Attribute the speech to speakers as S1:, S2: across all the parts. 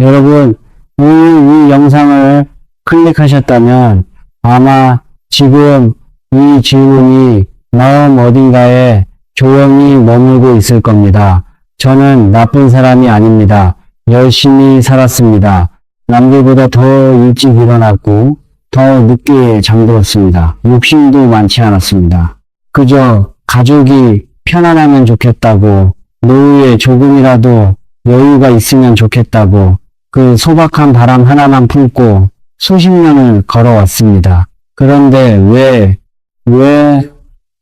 S1: 여러분, 오늘 이 영상을 클릭하셨다면 아마 지금 이 질문이 마음 어딘가에 조용히 머물고 있을 겁니다. 저는 나쁜 사람이 아닙니다. 열심히 살았습니다. 남들보다 더 일찍 일어났고 더 늦게 잠들었습니다. 욕심도 많지 않았습니다. 그저 가족이 편안하면 좋겠다고, 노후에 조금이라도 여유가 있으면 좋겠다고 그 소박한 바람 하나만 품고 수십 년을 걸어왔습니다. 그런데 왜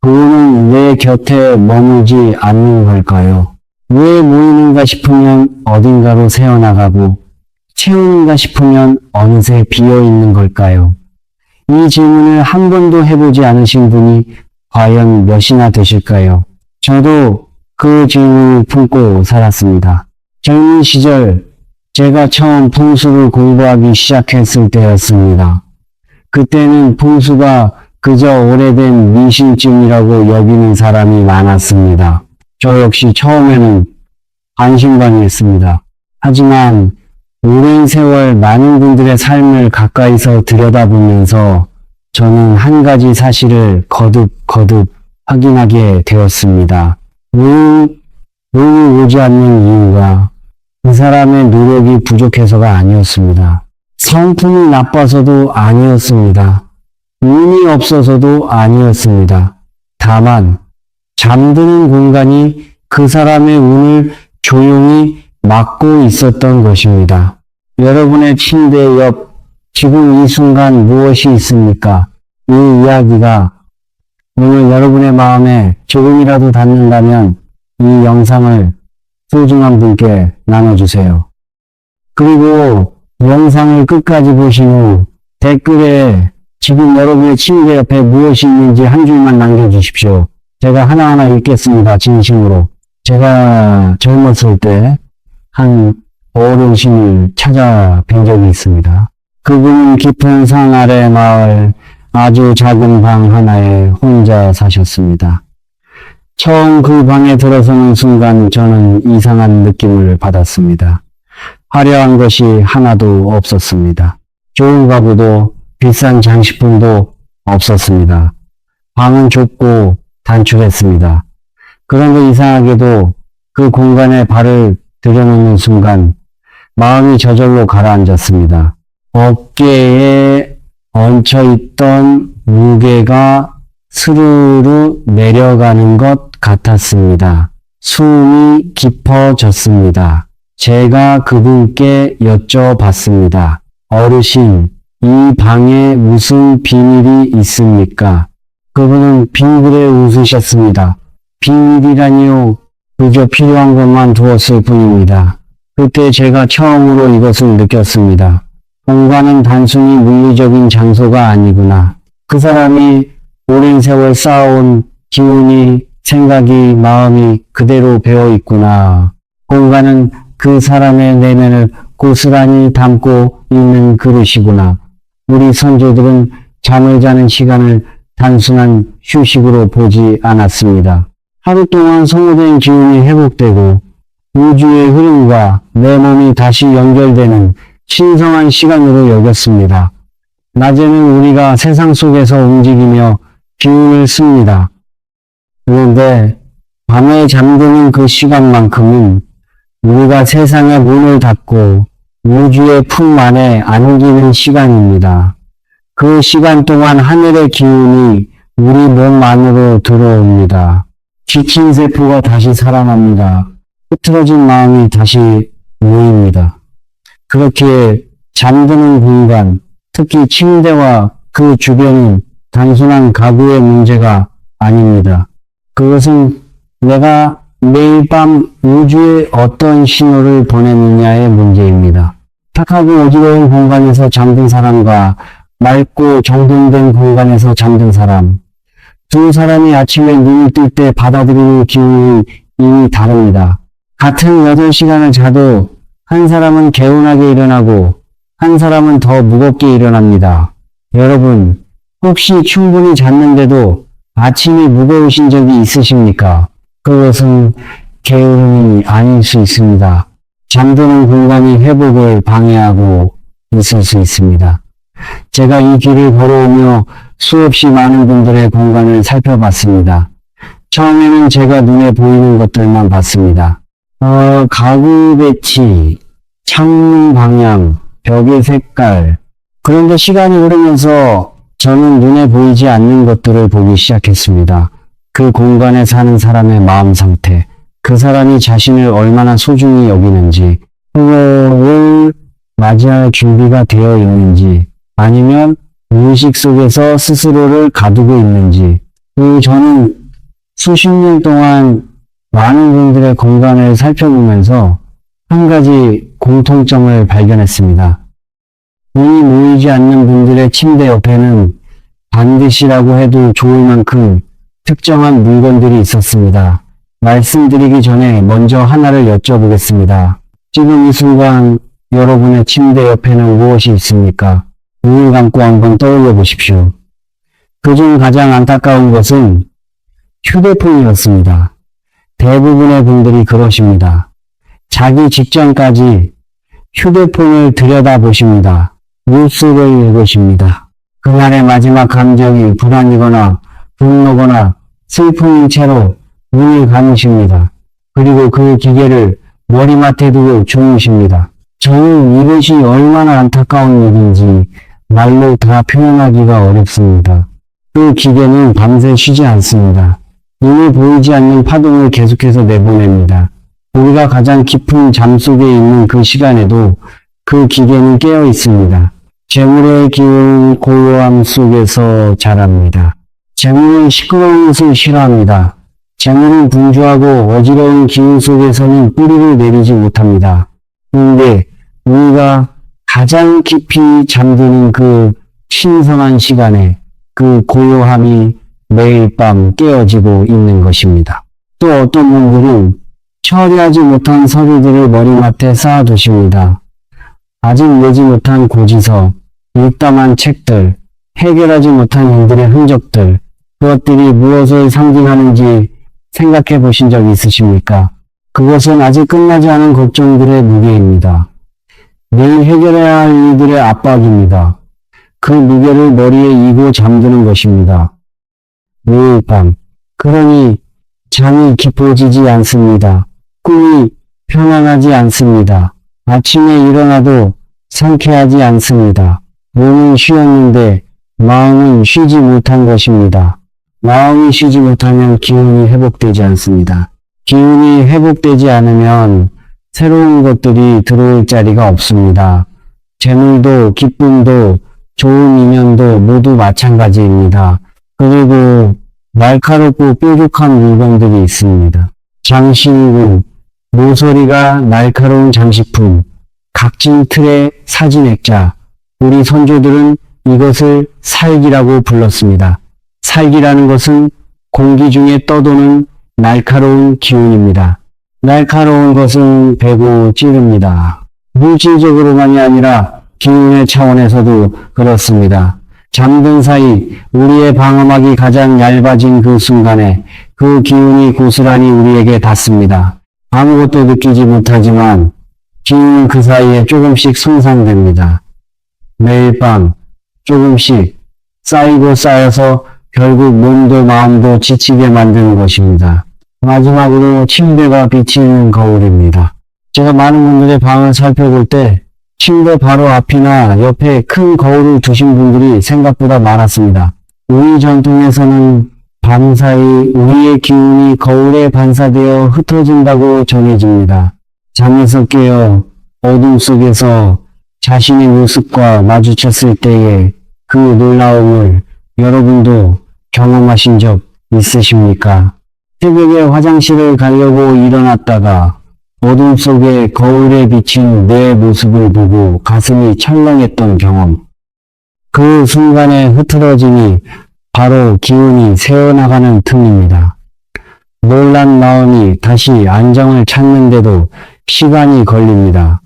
S1: 부모는 내 곁에 머물지 않는 걸까요? 왜 모이는가 싶으면 어딘가로 새어나가고 채우는가 싶으면 어느새 비어있는 걸까요? 이 질문을 한 번도 해보지 않으신 분이 과연 몇이나 되실까요? 저도 그 질문을 품고 살았습니다. 젊은 시절 제가 처음 풍수를 공부하기 시작했을 때였습니다. 그때는 풍수가 그저 오래된 미신쯤이라고 여기는 사람이 많았습니다. 저 역시 처음에는 반신반의했습니다. 하지만 오랜 세월 많은 분들의 삶을 가까이서 들여다보면서 저는 한 가지 사실을 거듭 확인하게 되었습니다. 운이 오지 않는 이유가 그 사람의 노력이 부족해서가 아니었습니다. 성품이 나빠서도 아니었습니다. 운이 없어서도 아니었습니다. 다만 잠드는 공간이 그 사람의 운을 조용히 막고 있었던 것입니다. 여러분의 침대 옆 지금 이 순간 무엇이 있습니까? 이 이야기가 오늘 여러분의 마음에 조금이라도 닿는다면 이 영상을 소중한 분께 나눠주세요. 그리고 영상을 끝까지 보신 후 댓글에 지금 여러분의 침대 옆에 무엇이 있는지 한 줄만 남겨주십시오. 제가 하나하나 읽겠습니다. 진심으로. 제가 젊었을 때 한 어르신을 찾아뵌 적이 있습니다. 그분은 깊은 산 아래 마을 아주 작은 방 하나에 혼자 사셨습니다. 처음 그 방에 들어서는 순간 저는 이상한 느낌을 받았습니다. 화려한 것이 하나도 없었습니다. 좋은 가구도 비싼 장식품도 없었습니다. 방은 좁고 단출했습니다. 그런데 이상하게도 그 공간에 발을 들여놓는 순간 마음이 저절로 가라앉았습니다. 어깨에 얹혀있던 무게가 스르르 내려가는 것 같았습니다. 숨이 깊어졌습니다. 제가 그분께 여쭤봤습니다. 어르신, 이 방에 무슨 비밀이 있습니까? 그분은 빙그레 웃으셨습니다. 비밀이라니요. 그저 필요한 것만 두었을 뿐입니다. 그때 제가 처음으로 이것을 느꼈습니다. 공간은 단순히 물리적인 장소가 아니구나. 그 사람이 오랜 세월 쌓아온 기운이, 생각이, 마음이 그대로 배어 있구나. 공간은 그 사람의 내면을 고스란히 담고 있는 그릇이구나. 우리 선조들은 잠을 자는 시간을 단순한 휴식으로 보지 않았습니다. 하루 동안 소모된 기운이 회복되고 우주의 흐름과 내 몸이 다시 연결되는 신성한 시간으로 여겼습니다. 낮에는 우리가 세상 속에서 움직이며 기운을 씁니다. 그런데 밤에 잠드는 그 시간만큼은 우리가 세상의 문을 닫고 우주의 품 안에 안기는 시간입니다. 그 시간 동안 하늘의 기운이 우리 몸 안으로 들어옵니다. 지친 세포가 다시 살아납니다. 흐트러진 마음이 다시 모입니다. 그렇게 잠드는 공간, 특히 침대와 그 주변은 단순한 가구의 문제가 아닙니다. 그것은 내가 매일 밤 우주에 어떤 신호를 보내느냐의 문제입니다. 탁하고 어지러운 공간에서 잠든 사람과 맑고 정돈된 공간에서 잠든 사람, 두 사람이 아침에 눈을 뜰 때 받아들이는 기운이 이미 다릅니다. 같은 8시간을 자도 한 사람은 개운하게 일어나고 한 사람은 더 무겁게 일어납니다. 여러분, 혹시 충분히 잤는데도 아침이 무거우신 적이 있으십니까? 그것은 게으름이 아닐 수 있습니다. 잠드는 공간이 회복을 방해하고 있을 수 있습니다. 제가 이 길을 걸어오며 수없이 많은 분들의 공간을 살펴봤습니다. 처음에는 제가 눈에 보이는 것들만 봤습니다. 가구 배치, 창문 방향, 벽의 색깔. 그런데 시간이 흐르면서 저는 눈에 보이지 않는 것들을 보기 시작했습니다. 그 공간에 사는 사람의 마음 상태, 그 사람이 자신을 얼마나 소중히 여기는지, 그거를 맞이할 준비가 되어 있는지, 아니면 무의식 속에서 스스로를 가두고 있는지, 저는 수십 년 동안 많은 분들의 공간을 살펴보면서 한 가지 공통점을 발견했습니다. 눈이 모이지 않는 분들의 침대 옆에는 반드시라고 해도 좋을 만큼 특정한 물건들이 있었습니다. 말씀드리기 전에 먼저 하나를 여쭤보겠습니다. 지금 이 순간 여러분의 침대 옆에는 무엇이 있습니까? 눈을 감고 한번 떠올려 보십시오. 그중 가장 안타까운 것은 휴대폰이었습니다. 대부분의 분들이 그러십니다. 자기 직전까지 휴대폰을 들여다보십니다. 뉴스를 읽으십니다. 그날의 마지막 감정이 불안이거나 분노거나 슬픔인 채로 눈을 감으십니다. 그리고 그 기계를 머리맡에 두고 주무십니다. 저는 이것이 얼마나 안타까운 일인지 말로 다 표현하기가 어렵습니다. 그 기계는 밤새 쉬지 않습니다. 눈에 보이지 않는 파동을 계속해서 내보냅니다. 우리가 가장 깊은 잠 속에 있는 그 시간에도 그 기계는 깨어 있습니다. 재물의 기운 고요함 속에서 자랍니다. 재물은 시끄러운 것을 싫어합니다. 재물은 분주하고 어지러운 기운 속에서는 뿌리를 내리지 못합니다. 그런데 우리가 가장 깊이 잠드는 그 신성한 시간에 그 고요함이 매일 밤 깨어지고 있는 것입니다. 또 어떤 분들은 처리하지 못한 서류들을 머리맡에 쌓아두십니다. 아직 내지 못한 고지서, 읽다만 책들, 해결하지 못한 일들의 흔적들, 그것들이 무엇을 상징하는지 생각해 보신 적 있으십니까? 그것은 아직 끝나지 않은 걱정들의 무게입니다. 내일 해결해야 할 일들의 압박입니다. 그 무게를 머리에 이고 잠드는 것입니다. 매일 밤. 그러니 잠이 깊어지지 않습니다. 꿈이 편안하지 않습니다. 아침에 일어나도 상쾌하지 않습니다. 몸은 쉬었는데 마음은 쉬지 못한 것입니다. 마음이 쉬지 못하면 기운이 회복되지 않습니다. 기운이 회복되지 않으면 새로운 것들이 들어올 자리가 없습니다. 재물도 기쁨도 좋은 인연도 모두 마찬가지입니다. 그리고 날카롭고 뾰족한 물건들이 있습니다. 장신구, 모서리가 날카로운 장식품, 각진 틀의 사진액자, 우리 선조들은 이것을 살기라고 불렀습니다. 살기라는 것은 공기 중에 떠도는 날카로운 기운입니다. 날카로운 것은 베고 찌릅니다. 물질적으로만이 아니라 기운의 차원에서도 그렇습니다. 잠든 사이 우리의 방어막이 가장 얇아진 그 순간에 그 기운이 고스란히 우리에게 닿습니다. 아무것도 느끼지 못하지만 기운은 그 사이에 조금씩 손상됩니다. 매일 밤 조금씩 쌓이고 쌓여서 결국 몸도 마음도 지치게 만드는 것입니다. 마지막으로 침대가 비치는 거울입니다. 제가 많은 분들의 방을 살펴볼 때 침대 바로 앞이나 옆에 큰 거울을 두신 분들이 생각보다 많았습니다. 우리 전통에서는 밤사이 우리의 기운이 거울에 반사되어 흩어진다고 전해집니다. 잠에서 깨어 어둠 속에서 자신의 모습과 마주쳤을 때의 그 놀라움을 여러분도 경험하신 적 있으십니까? 새벽에 화장실을 가려고 일어났다가 어둠 속에 거울에 비친 내 모습을 보고 가슴이 철렁했던 경험. 그 순간의 흐트러짐이 바로 기운이 새어나가는 틈입니다. 놀란 마음이 다시 안정을 찾는데도 시간이 걸립니다.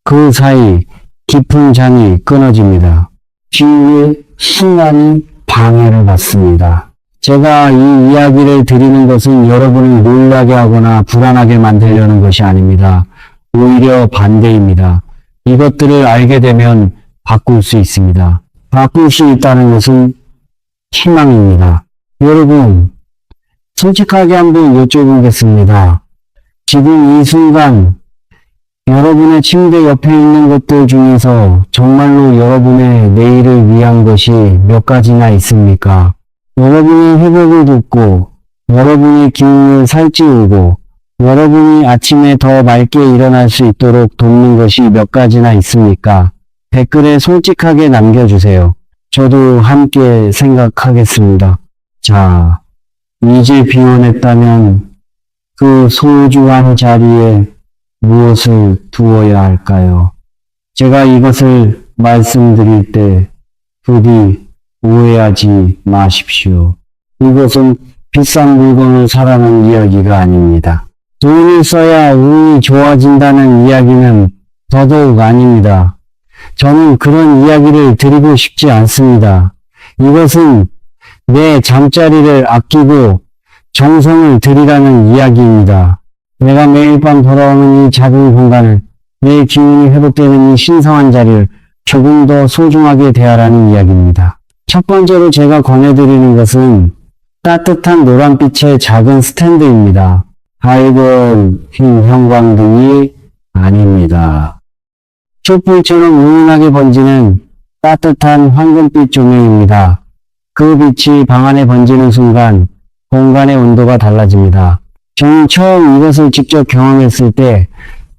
S1: 그 사이 깊은 잠이 끊어집니다. 기운의 신앙이 방해를 받습니다. 제가 이 이야기를 드리는 것은 여러분을 놀라게 하거나 불안하게 만들려는 것이 아닙니다. 오히려 반대입니다. 이것들을 알게 되면 바꿀 수 있습니다. 바꿀 수 있다는 것은 희망입니다. 여러분, 솔직하게 한번 여쭤보겠습니다. 지금 이 순간 여러분의 침대 옆에 있는 것들 중에서 정말로 여러분의 내일을 위한 것이 몇 가지나 있습니까? 여러분의 회복을 돕고, 여러분의 기운을 살찌우고, 여러분이 아침에 더 맑게 일어날 수 있도록 돕는 것이 몇 가지나 있습니까? 댓글에 솔직하게 남겨주세요. 저도 함께 생각하겠습니다. 자, 이제 비워냈다면 그 소중한 자리에 무엇을 두어야 할까요? 제가 이것을 말씀드릴 때 부디 오해하지 마십시오. 이것은 비싼 물건을 사라는 이야기가 아닙니다. 돈을 써야 운이 좋아진다는 이야기는 더더욱 아닙니다. 저는 그런 이야기를 드리고 싶지 않습니다. 이것은 내 잠자리를 아끼고 정성을 들이라는 이야기입니다. 내가 매일 밤 돌아오는 이 작은 공간을, 내 기운이 회복되는 이 신성한 자리를 조금 더 소중하게 대하라는 이야기입니다. 첫 번째로 제가 권해드리는 것은 따뜻한 노란빛의 작은 스탠드입니다. 밝은 흰 형광등이 아닙니다. 촛불처럼 은은하게 번지는 따뜻한 황금빛 조명입니다. 그 빛이 방 안에 번지는 순간 공간의 온도가 달라집니다. 저는 처음 이것을 직접 경험했을 때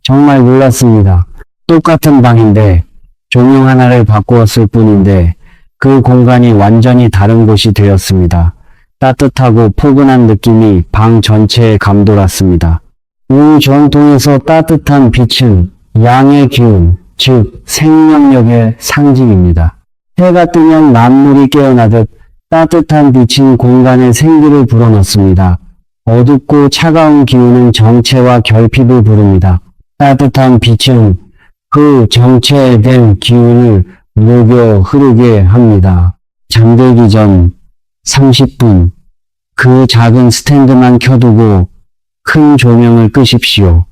S1: 정말 놀랐습니다. 똑같은 방인데 조명 하나를 바꾸었을 뿐인데 그 공간이 완전히 다른 곳이 되었습니다. 따뜻하고 포근한 느낌이 방 전체에 감돌았습니다. 우리 전통에서 따뜻한 빛은 양의 기운, 즉 생명력의 상징입니다. 해가 뜨면 만물이 깨어나듯 따뜻한 빛은 공간에 생기를 불어넣습니다. 어둡고 차가운 기운은 정체와 결핍을 부릅니다. 따뜻한 빛은 그 정체된 기운을 녹여 흐르게 합니다. 잠들기 전 30분 그 작은 스탠드만 켜두고 큰 조명을 끄십시오.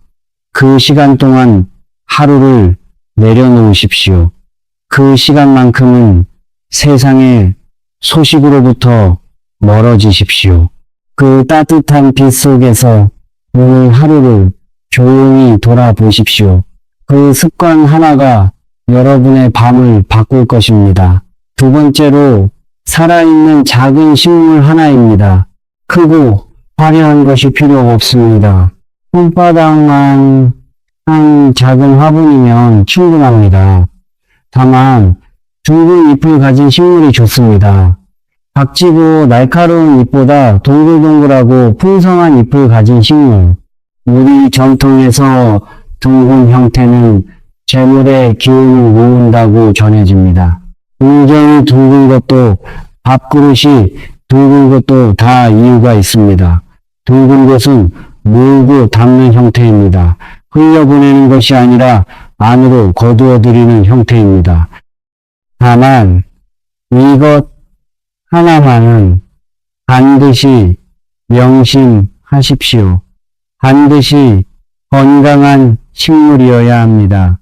S1: 그 시간 동안 하루를 내려놓으십시오. 그 시간만큼은 세상의 소식으로부터 멀어지십시오. 그 따뜻한 빛 속에서 오늘 하루를 조용히 돌아보십시오. 그 습관 하나가 여러분의 밤을 바꿀 것입니다. 두 번째로 살아있는 작은 식물 하나입니다. 크고 화려한 것이 필요 없습니다. 손바닥만 한 작은 화분이면 충분합니다. 다만 둥근 잎을 가진 식물이 좋습니다. 각지고 날카로운 잎보다 동글동글하고 풍성한 잎을 가진 식물. 우리 전통에서 둥근 형태는 재물의 기운을 모은다고 전해집니다. 의경이 둥근 것도 밥그릇이 둥근 것도 다 이유가 있습니다. 둥근 것은 몰고 담는 형태입니다. 흘려보내는 것이 아니라 안으로 거두어들이는 형태입니다. 다만 이것 하나만은 반드시 명심하십시오. 반드시 건강한 식물이어야 합니다.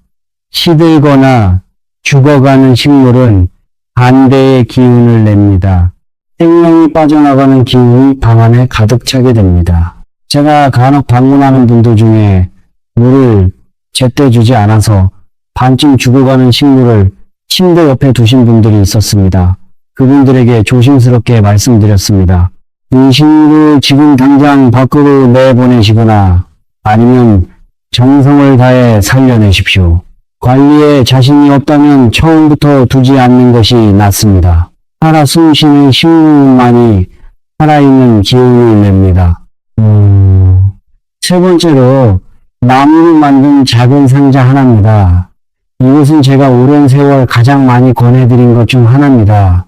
S1: 시들거나 죽어가는 식물은 반대의 기운을 냅니다. 생명이 빠져나가는 기운이 방 안에 가득 차게 됩니다. 제가 간혹 방문하는 분들 중에 물을 제때 주지 않아서 반쯤 죽어가는 식물을 침대 옆에 두신 분들이 있었습니다. 그분들에게 조심스럽게 말씀드렸습니다. 이 식물을 지금 당장 밖으로 내보내시거나 아니면 정성을 다해 살려내십시오. 관리에 자신이 없다면 처음부터 두지 않는 것이 낫습니다. 살아 숨쉬는 식물만이 살아있는 기운을 냅니다. 세 번째로 나무로 만든 작은 상자 하나입니다. 이것은 제가 오랜 세월 가장 많이 권해드린 것 중 하나입니다.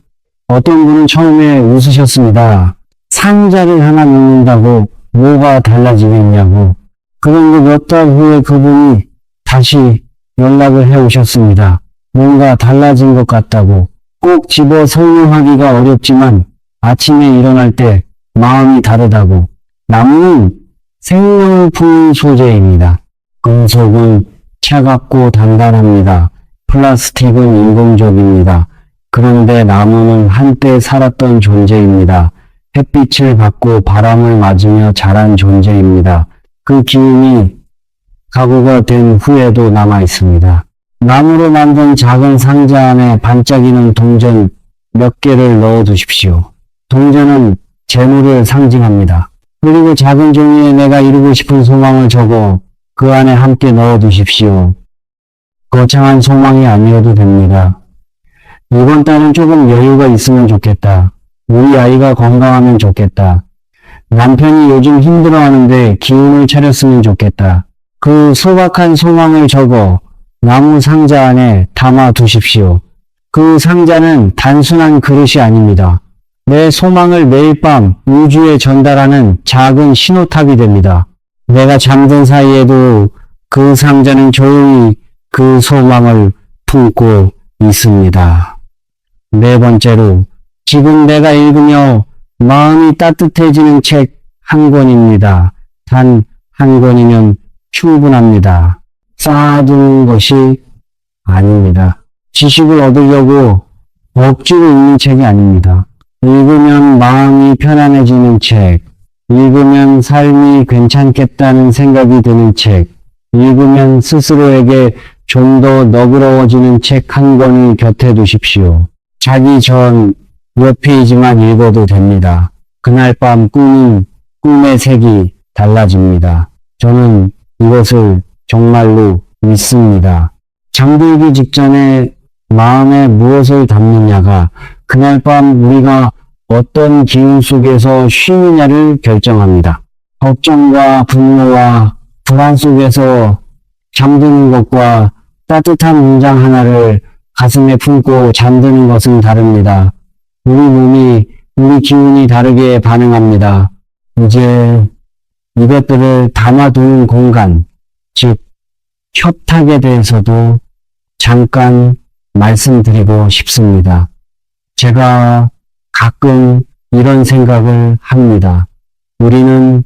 S1: 어떤 분은 처음에 웃으셨습니다. 상자를 하나 넣는다고 뭐가 달라지겠냐고. 그런데 몇 달 후에 그분이 다시 연락을 해 오셨습니다. 뭔가 달라진 것 같다고. 꼭 집어 설명하기가 어렵지만 아침에 일어날 때 마음이 다르다고. 나무는 생명을 품는 소재입니다. 금속은 차갑고 단단합니다. 플라스틱은 인공적입니다. 그런데 나무는 한때 살았던 존재입니다. 햇빛을 받고 바람을 맞으며 자란 존재입니다. 그 기운이 가구가 된 후에도 남아 있습니다. 나무로 만든 작은 상자 안에 반짝이는 동전 몇 개를 넣어 두십시오. 동전은 재물을 상징합니다. 그리고 작은 종이에 내가 이루고 싶은 소망을 적어 그 안에 함께 넣어 두십시오. 거창한 소망이 아니어도 됩니다. 이번 달은 조금 여유가 있으면 좋겠다. 우리 아이가 건강하면 좋겠다. 남편이 요즘 힘들어하는데 기운을 차렸으면 좋겠다. 그 소박한 소망을 적어 나무 상자 안에 담아 두십시오. 그 상자는 단순한 그릇이 아닙니다. 내 소망을 매일 밤 우주에 전달하는 작은 신호탑이 됩니다. 내가 잠든 사이에도 그 상자는 조용히 그 소망을 품고 있습니다. 네 번째로, 지금 내가 읽으며 마음이 따뜻해지는 책 한 권입니다. 단 한 권이면 충분합니다. 쌓아두는 것이 아닙니다. 지식을 얻으려고 억지로 읽는 책이 아닙니다. 읽으면 마음이 편안해지는 책, 읽으면 삶이 괜찮겠다는 생각이 드는 책, 읽으면 스스로에게 좀 더 너그러워지는 책 한 권을 곁에 두십시오. 자기 전 몇 페이지만 읽어도 됩니다. 그날 밤 꿈의 색이 달라집니다. 저는 이것을 정말로 믿습니다. 잠들기 직전에 마음에 무엇을 담느냐가 그날 밤 우리가 어떤 기운 속에서 쉬느냐를 결정합니다. 걱정과 분노와 불안 속에서 잠드는 것과 따뜻한 문장 하나를 가슴에 품고 잠드는 것은 다릅니다. 우리 몸이, 우리 기운이 다르게 반응합니다. 이제 이것들을 담아두는 공간, 즉 협탁에 대해서도 잠깐 말씀드리고 싶습니다. 제가 가끔 이런 생각을 합니다. 우리는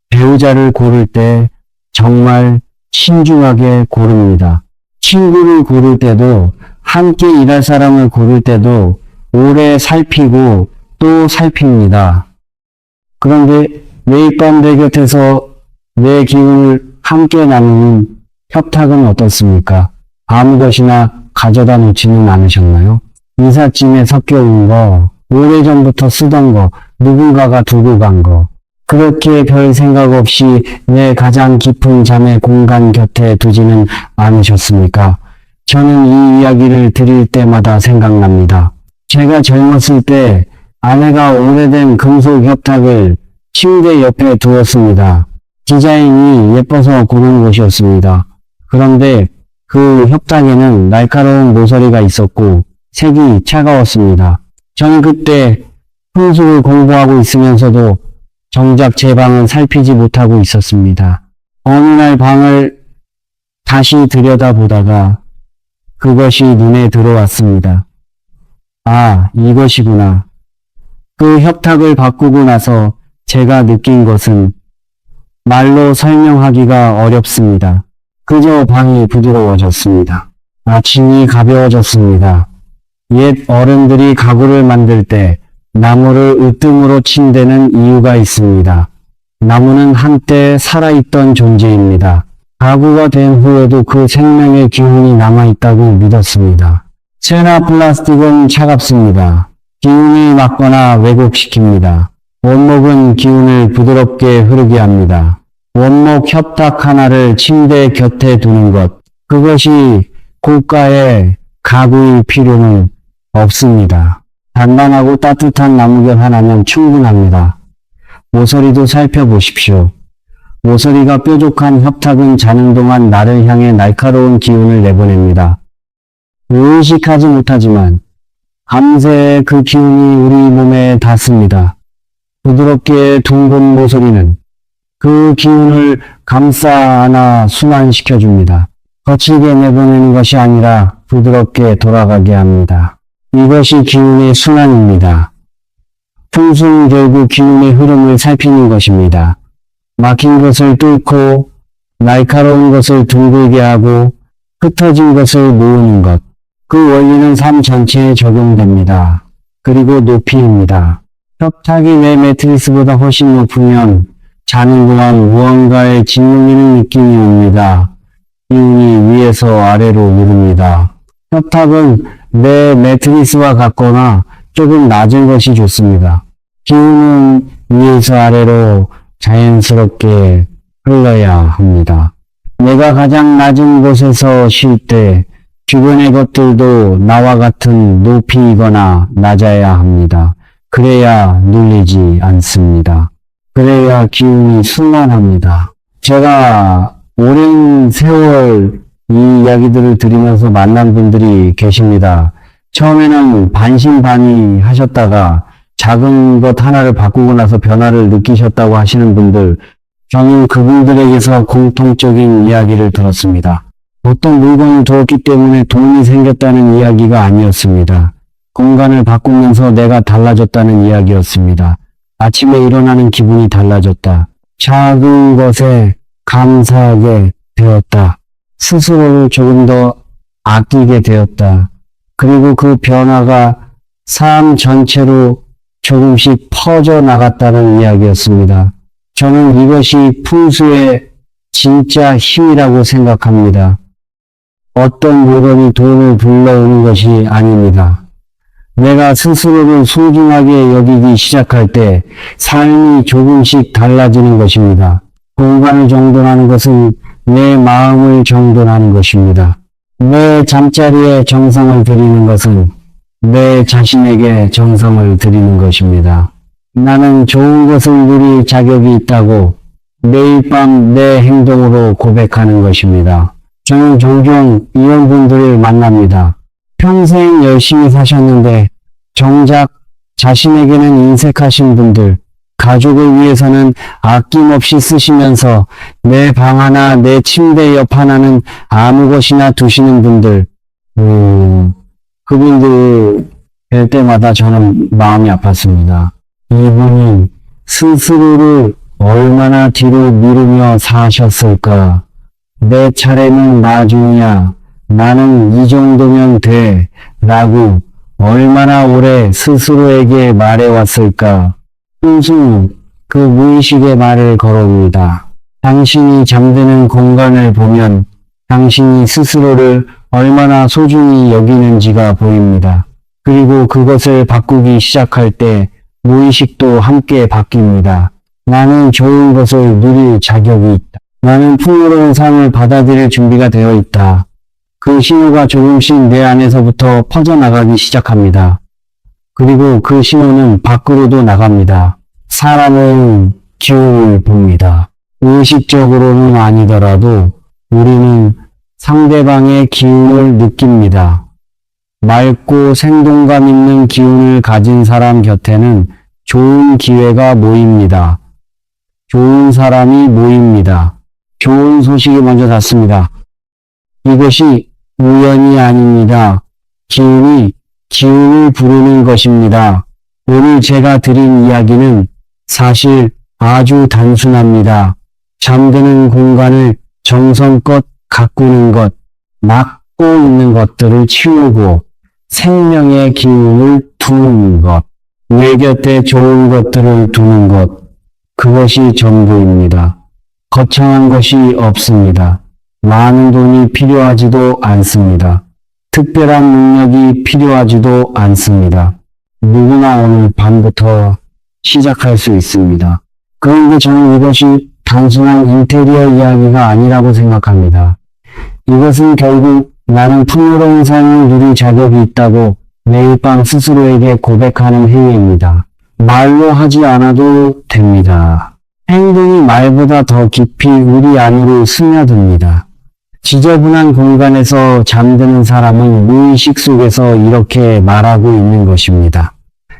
S1: 배우자를 고를 때 정말 신중하게 고릅니다. 친구를 고를 때도, 함께 일할 사람을 고를 때도 오래 살피고 또 살핍니다. 그런데 매일 밤 내 곁에서 내 기운을 함께 나누는 협탁은 어떻습니까? 아무 것이나 가져다 놓지는 않으셨나요? 이삿짐에 섞여온 거, 오래전부터 쓰던 거, 누군가가 두고 간 거, 그렇게 별 생각 없이 내 가장 깊은 잠의 공간 곁에 두지는 않으셨습니까? 저는 이 이야기를 드릴 때마다 생각납니다. 제가 젊었을 때 아내가 오래된 금속 협탁을 침대 옆에 두었습니다. 디자인이 예뻐서 고른 것이었습니다. 그런데 그 협탁에는 날카로운 모서리가 있었고 색이 차가웠습니다. 저는 그때 풍속을 공부하고 있으면서도 정작 제 방은 살피지 못하고 있었습니다. 어느 날 방을 다시 들여다보다가 그것이 눈에 들어왔습니다. 아, 이것이구나. 그 협탁을 바꾸고 나서 제가 느낀 것은 말로 설명하기가 어렵습니다. 그저 방이 부드러워졌습니다. 아침이 가벼워졌습니다. 옛 어른들이 가구를 만들 때 나무를 으뜸으로 친 데는 이유가 있습니다. 나무는 한때 살아있던 존재입니다. 가구가 된 후에도 그 생명의 기운이 남아있다고 믿었습니다. 쇠나 플라스틱은 차갑습니다. 기운이 막거나 왜곡시킵니다. 원목은 기운을 부드럽게 흐르게 합니다. 원목 협탁 하나를 침대 곁에 두는 것, 그것이 고가의 가구일 필요는 없습니다. 단단하고 따뜻한 나무결 하나면 충분합니다. 모서리도 살펴보십시오. 모서리가 뾰족한 협탁은 자는 동안 나를 향해 날카로운 기운을 내보냅니다. 의식하지 못하지만 밤새 그 기운이 우리 몸에 닿습니다. 부드럽게 둥근 모서리는 그 기운을 감싸 안아 순환시켜줍니다. 거칠게 내보내는 것이 아니라 부드럽게 돌아가게 합니다. 이것이 기운의 순환입니다. 풍수는 결국 기운의 흐름을 살피는 것입니다. 막힌 것을 뚫고 날카로운 것을 둥글게 하고 흩어진 것을 모으는 것. 그 원리는 삶 전체에 적용됩니다. 그리고 높이입니다. 협탁이 내 매트리스보다 훨씬 높으면 자는 동안 무언가에 짓눌리는 느낌이 옵니다. 기운이 위에서 아래로 오릅니다. 협탁은 내 매트리스와 같거나 조금 낮은 것이 좋습니다. 기운은 위에서 아래로 자연스럽게 흘러야 합니다. 내가 가장 낮은 곳에서 쉴 때 주변의 것들도 나와 같은 높이이거나 낮아야 합니다. 그래야 눌리지 않습니다. 그래야 기운이 순환합니다. 제가 오랜 세월 이 이야기들을 들으면서 만난 분들이 계십니다. 처음에는 반신반의 하셨다가 작은 것 하나를 바꾸고 나서 변화를 느끼셨다고 하시는 분들, 저는 그분들에게서 공통적인 이야기를 들었습니다. 어떤 물건을 두었기 때문에 돈이 생겼다는 이야기가 아니었습니다. 공간을 바꾸면서 내가 달라졌다는 이야기였습니다. 아침에 일어나는 기분이 달라졌다. 작은 것에 감사하게 되었다. 스스로를 조금 더 아끼게 되었다. 그리고 그 변화가 삶 전체로 조금씩 퍼져나갔다는 이야기였습니다. 저는 이것이 풍수의 진짜 힘이라고 생각합니다. 어떤 물건이 돈을 불러오는 것이 아닙니다. 내가 스스로를 소중하게 여기기 시작할 때 삶이 조금씩 달라지는 것입니다. 공간을 정돈하는 것은 내 마음을 정돈하는 것입니다. 내 잠자리에 정성을 들이는 것은 내 자신에게 정성을 들이는 것입니다. 나는 좋은 것을 누릴 자격이 있다고 매일 밤 내 행동으로 고백하는 것입니다. 저는 종종 이런 분들을 만납니다. 평생 열심히 사셨는데 정작 자신에게는 인색하신 분들, 가족을 위해서는 아낌없이 쓰시면서 내 방 하나, 내 침대 옆 하나는 아무 것이나 두시는 분들, 그분들 뵐 때마다 저는 마음이 아팠습니다. 이분이 스스로를 얼마나 뒤로 미루며 사셨을까? 내 차례는 나중이야. 나는 이 정도면 돼. 라고 얼마나 오래 스스로에게 말해왔을까? 순수 그 무의식의 말을 걸어옵니다. 당신이 잠드는 공간을 보면 당신이 스스로를 얼마나 소중히 여기는지가 보입니다. 그리고 그것을 바꾸기 시작할 때 무의식도 함께 바뀝니다. 나는 좋은 것을 누릴 자격이 있다. 나는 풍요로운 삶을 받아들일 준비가 되어 있다. 그 신호가 조금씩 내 안에서부터 퍼져나가기 시작합니다. 그리고 그 신호는 밖으로도 나갑니다. 사람은 기운을 봅니다. 의식적으로는 아니더라도 우리는 상대방의 기운을 느낍니다. 맑고 생동감 있는 기운을 가진 사람 곁에는 좋은 기회가 모입니다. 좋은 사람이 모입니다. 좋은 소식이 먼저 닿습니다. 이것이 우연이 아닙니다. 기운이 기운을 부르는 것입니다. 오늘 제가 드린 이야기는 사실 아주 단순합니다. 잠드는 공간을 정성껏 가꾸는 것, 막고 있는 것들을 치우고 생명의 기운을 두는 것, 내 곁에 좋은 것들을 두는 것, 그것이 전부입니다. 거창한 것이 없습니다. 많은 돈이 필요하지도 않습니다. 특별한 능력이 필요하지도 않습니다. 누구나 오늘 밤부터 시작할 수 있습니다. 그런데 저는 이것이 단순한 인테리어 이야기가 아니라고 생각합니다. 이것은 결국 나는 풍요로운 삶을 누릴 자격이 있다고 매일 밤 스스로에게 고백하는 행위입니다. 말로 하지 않아도 됩니다. 행동이 말보다 더 깊이 우리 안으로 스며듭니다. 지저분한 공간에서 잠드는 사람은 무의식 속에서 이렇게 말하고 있는 것입니다.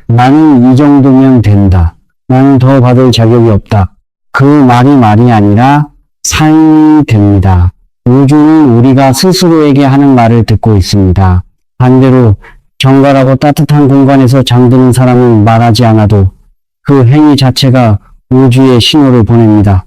S1: 나는 이 정도면 된다. 나는 더 받을 자격이 없다. 그 말이 아니라 삶이 됩니다. 우주는 우리가 스스로에게 하는 말을 듣고 있습니다. 반대로 정갈하고 따뜻한 공간에서 잠드는 사람은 말하지 않아도 그 행위 자체가 우주의 신호를 보냅니다.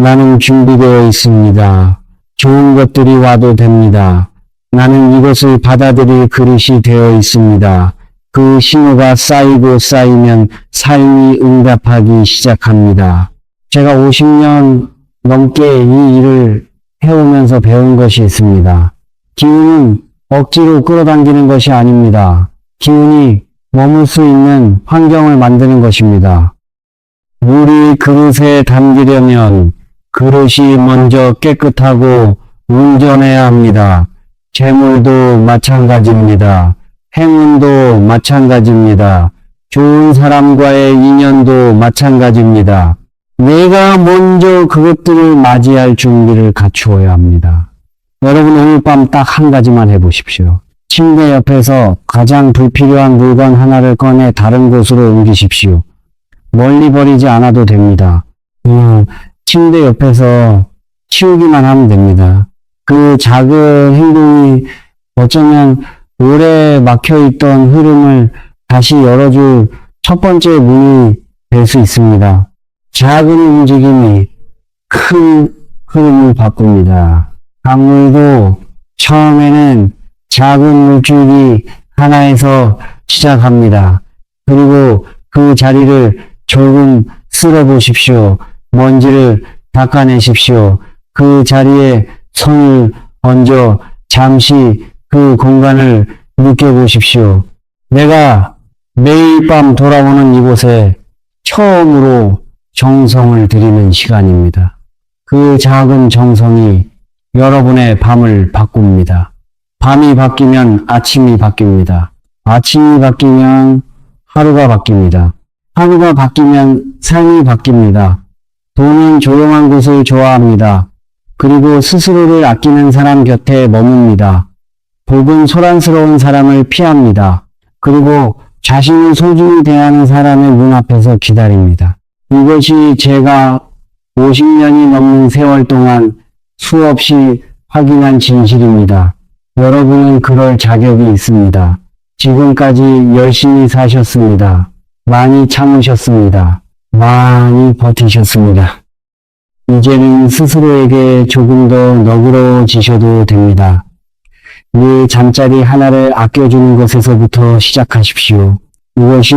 S1: 나는 준비되어 있습니다. 좋은 것들이 와도 됩니다. 나는 이것을 받아들일 그릇이 되어 있습니다. 그 신호가 쌓이고 쌓이면 삶이 응답하기 시작합니다. 제가 50년 넘게 이 일을 해오면서 배운 것이 있습니다. 기운은 억지로 끌어당기는 것이 아닙니다. 기운이 머물 수 있는 환경을 만드는 것입니다. 물이 그릇에 담기려면 그릇이 먼저 깨끗하고 온전해야 합니다. 재물도 마찬가지입니다. 행운도 마찬가지입니다. 좋은 사람과의 인연도 마찬가지입니다. 내가 먼저 그것들을 맞이할 준비를 갖추어야 합니다. 여러분 오늘 밤 딱 한 가지만 해보십시오. 침대 옆에서 가장 불필요한 물건 하나를 꺼내 다른 곳으로 옮기십시오. 멀리 버리지 않아도 됩니다. 침대 옆에서 치우기만 하면 됩니다. 그 작은 행동이 어쩌면 오래 막혀있던 흐름을 다시 열어줄 첫 번째 문이 될 수 있습니다. 작은 움직임이 큰 흐름을 바꿉니다. 강물도 처음에는 작은 물줄기 하나에서 시작합니다. 그리고 그 자리를 조금 쓸어 보십시오. 먼지를 닦아내십시오. 그 자리에 손을 얹어 잠시 그 공간을 느껴보십시오. 내가 매일 밤 돌아오는 이곳에 처음으로 정성을 들이는 시간입니다. 그 작은 정성이 여러분의 밤을 바꿉니다. 밤이 바뀌면 아침이 바뀝니다. 아침이 바뀌면 하루가 바뀝니다. 하루가 바뀌면 삶이 바뀝니다. 돈은 조용한 곳을 좋아합니다. 그리고 스스로를 아끼는 사람 곁에 머뭅니다. 복은 소란스러운 사람을 피합니다. 그리고 자신을 소중히 대하는 사람의 문 앞에서 기다립니다. 이것이 제가 50년이 넘는 세월 동안 수없이 확인한 진실입니다. 여러분은 그럴 자격이 있습니다. 지금까지 열심히 사셨습니다. 많이 참으셨습니다. 많이 버티셨습니다. 이제는 스스로에게 조금 더 너그러워지셔도 됩니다. 이 잠자리 하나를 아껴주는 것에서부터 시작하십시오. 이것이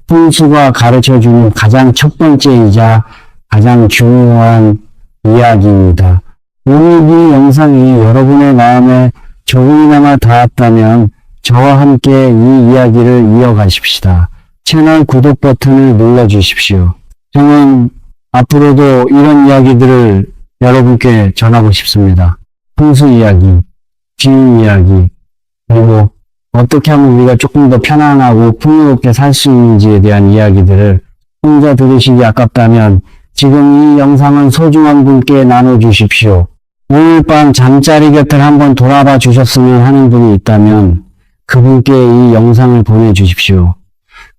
S1: 풍수가 가르쳐주는 가장 첫 번째이자 가장 중요한 이야기입니다. 오늘 이 영상이 여러분의 마음에 조금이나마 닿았다면 저와 함께 이 이야기를 이어가십시다. 채널 구독 버튼을 눌러주십시오. 저는 앞으로도 이런 이야기들을 여러분께 전하고 싶습니다. 풍수 이야기, 기운 이야기, 그리고 어떻게 하면 우리가 조금 더 편안하고 풍요롭게 살 수 있는지에 대한 이야기들을 혼자 들으시기 아깝다면 지금 이 영상을 소중한 분께 나눠주십시오. 오늘 밤 잠자리 곁을 한번 돌아봐 주셨으면 하는 분이 있다면 그분께 이 영상을 보내주십시오.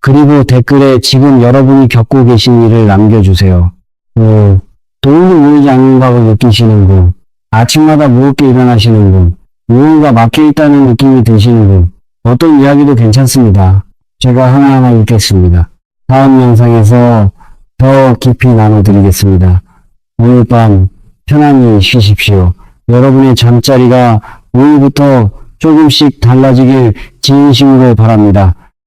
S1: 그리고 댓글에 지금 여러분이 겪고 계신 일을 남겨주세요. 도움이 모이지 않는 각을 느끼시는 분, 아침마다 무겁게 일어나시는 분, 무언가 막혀있다는 느낌이 드시는 분, 어떤 이야기도 괜찮습니다. 제가 하나하나 읽겠습니다. 다음 영상에서 더 깊이 나눠드리겠습니다. 오늘 밤 편안히 쉬십시오. 여러분의 잠자리가 오늘부터 조금씩 달라지길 진심으로 바랍니다.